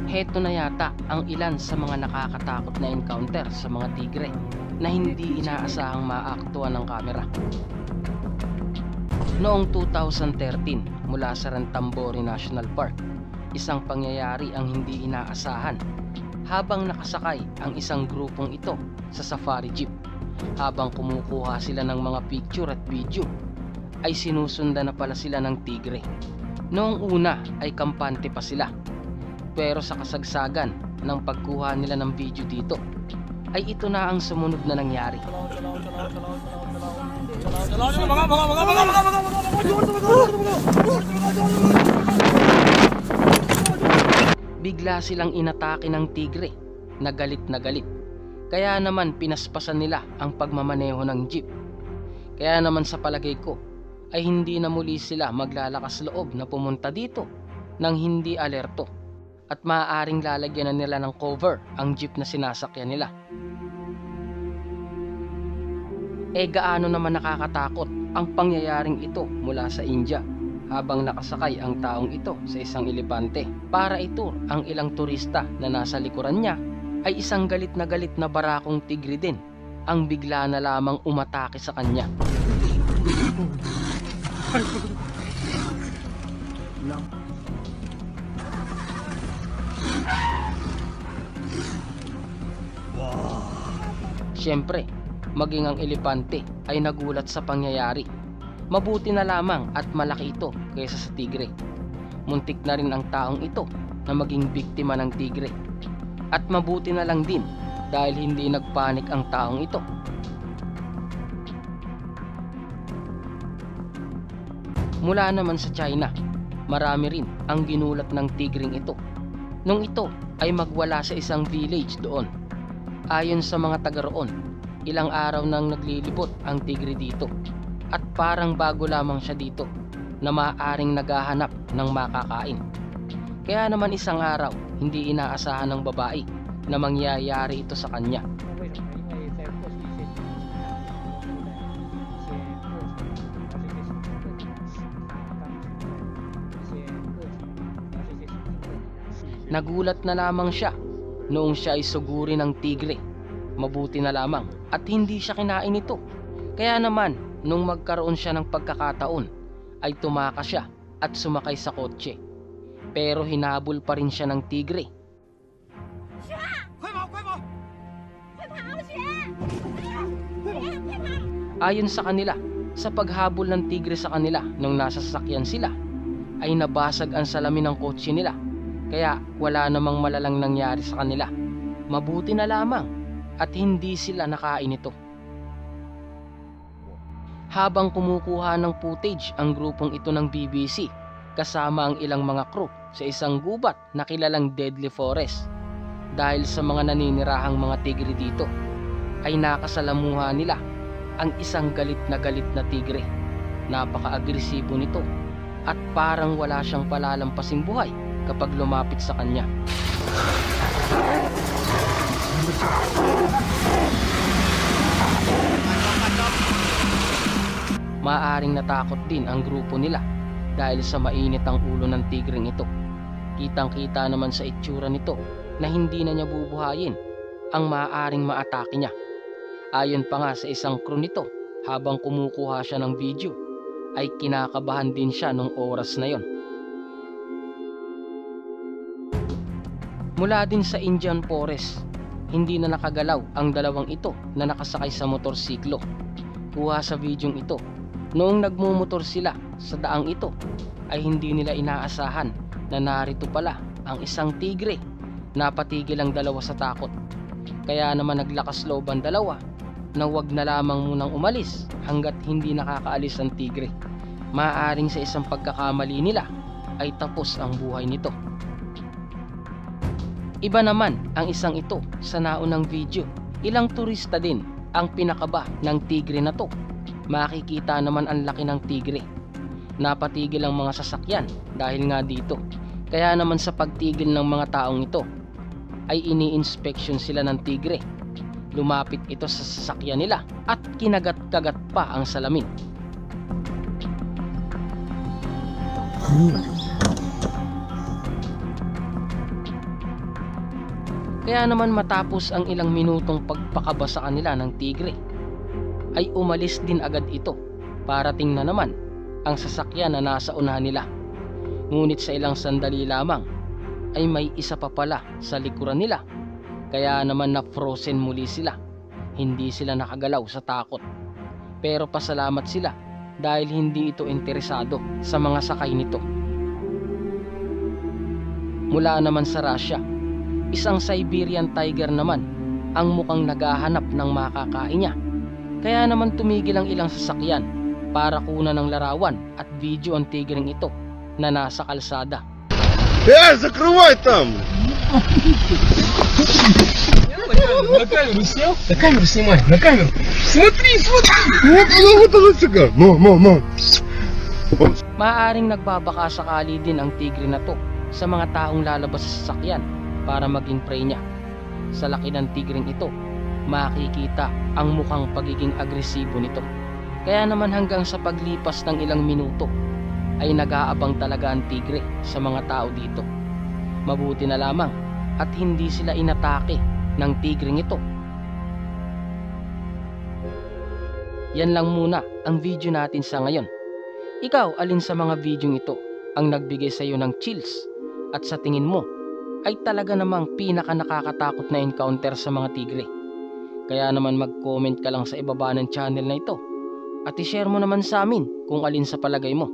Heto na yata ang ilan sa mga nakakatakot na encounter sa mga tigre na hindi inaasahang maaktuhan ng kamera. Noong 2013 mula sa Ranthambore National Park, isang pangyayari ang hindi inaasahan habang nakasakay ang isang grupong ito sa safari jeep. Habang kumukuha sila ng mga picture at video, ay sinusundan na pala sila ng tigre. Noong una ay kampante pa sila, pero sa kasagsagan ng pagkuha nila ng video dito, ay ito na ang sumunod na nangyari. Bigla silang inatake ng tigre na galit na galit. Kaya naman pinaspasan nila ang pagmamaneho ng jeep. Kaya naman sa palagay ko ay hindi na muli sila maglalakas loob na pumunta dito nang hindi alerto, at maaaring lalagyan na nila ng cover ang jeep na sinasakyan nila. Gaano naman nakakatakot ang pangyayaring ito mula sa India habang nakasakay ang taong ito sa isang elepante para itur ang ilang turista na nasa likuran niya, ay isang galit na barakong tigre din ang bigla na lamang umatake sa kanya. Siyempre, maging ang elepante ay nagulat sa pangyayari. Mabuti na lamang at malaki ito kaysa sa tigre. Muntik na rin ang taong ito na maging biktima ng tigre. At mabuti na lang din dahil hindi nagpanik ang taong ito. Mula naman sa China, marami rin ang ginulat ng tigring ito nung ito ay magwala sa isang village doon. Ayon sa mga taga roon, ilang araw nang naglilibot ang tigre dito, at parang bago lamang siya dito na maaaring naghahanap ng makakain. Kaya naman isang araw, hindi inaasahan ng babae na mangyayari ito sa kanya. Nagulat na lamang siya noong siya ay suguri ng tigre. Mabuti na lamang at hindi siya kinain ito. Kaya naman nung magkaroon siya ng pagkakataon, ay tumakas siya at sumakay sa kotse. Pero hinabol pa rin siya ng tigre. Ayon sa kanila, sa paghabol ng tigre sa kanila nung nasa sasakyan sila, ay nabasag ang salamin ng kotse nila. Kaya wala namang malalang nangyari sa kanila. Mabuti na lamang at hindi sila nakain ito. Habang kumukuha ng footage ang grupong ito ng BBC kasama ang ilang mga crew sa isang gubat na kilalang Deadly Forest, dahil sa mga naninirahang mga tigre dito, ay nakasalamuha nila ang isang galit na tigre. Napaka-agresibo nito at parang wala siyang palalampasing buhay kapag lumapit sa kanya. Maaring natakot din ang grupo nila dahil sa mainit ang ulo ng tigreng ito. Kitang-kita naman sa itsura nito na hindi na niya bubuhayin ang maaaring maatake niya. Ayon pa nga sa isang crew nito, habang kumukuha siya ng video, ay kinakabahan din siya nung oras na yon. Mula din sa Indian Forest, hindi na nakagalaw ang dalawang ito na nakasakay sa motorsiklo. Kuha sa videong ito, noong nagmumotor sila sa daang ito, ay hindi nila inaasahan na narito pala ang isang tigre. Napatigil ang dalawa sa takot. Kaya naman naglakas loob ang dalawa na wag na lamang munang umalis hanggat hindi nakakaalis ang tigre. Maaaring sa isang pagkakamali nila ay tapos ang buhay nito. Iba naman ang isang ito sa naunang video. Ilang turista din ang pinakaba ng tigre na to. Makikita naman ang laki ng tigre. Napatigil ang mga sasakyan dahil nga dito. Kaya naman sa pagtigil ng mga taong ito, ay ini-inspection sila ng tigre. Lumapit ito sa sasakyan nila at kinagat-kagat pa ang salamin. Kaya naman matapos ang ilang minutong pagpakaba sa kanila ng tigre, ay umalis din agad ito para tingnan naman ang sasakyan na nasa unahan nila. Ngunit sa ilang sandali lamang ay may isa pa pala sa likuran nila. Kaya naman na frozen muli sila. Hindi sila nakagalaw sa takot. Pero pasalamat sila dahil hindi ito interesado sa mga sakay nito. Mula naman sa Russia, isang Siberian Tiger naman ang mukhang naghahanap ng makakain niya. Kaya naman tumigil ang ilang sasakyan para kunan ng larawan at video ang tigreng ito na nasa kalsada. Закрывай там! На камеру снял? На камеру снимай, на камеру. Смотри, смотри. Вот она сюда. Мам. Maaaring nagbabaka sakali din ang tigre na to sa mga taong lalabas sa sasakyan para maging prey niya. Sa laki ng tigreng ito, makikita ang mukhang pagiging agresibo nito. Kaya naman hanggang sa paglipas ng ilang minuto ay nag-aabang talaga ang tigre sa mga tao dito. Mabuti na lamang at hindi sila inatake ng tigreng ito. Yan lang muna ang video natin sa ngayon. Ikaw, alin sa mga video ito ang nagbigay sa iyo ng chills at sa tingin mo ay talaga namang pinaka nakakatakot na encounter sa mga tigre? Kaya naman mag-comment ka lang sa ibaba ng channel na ito at i-share mo naman sa amin kung alin sa palagay mo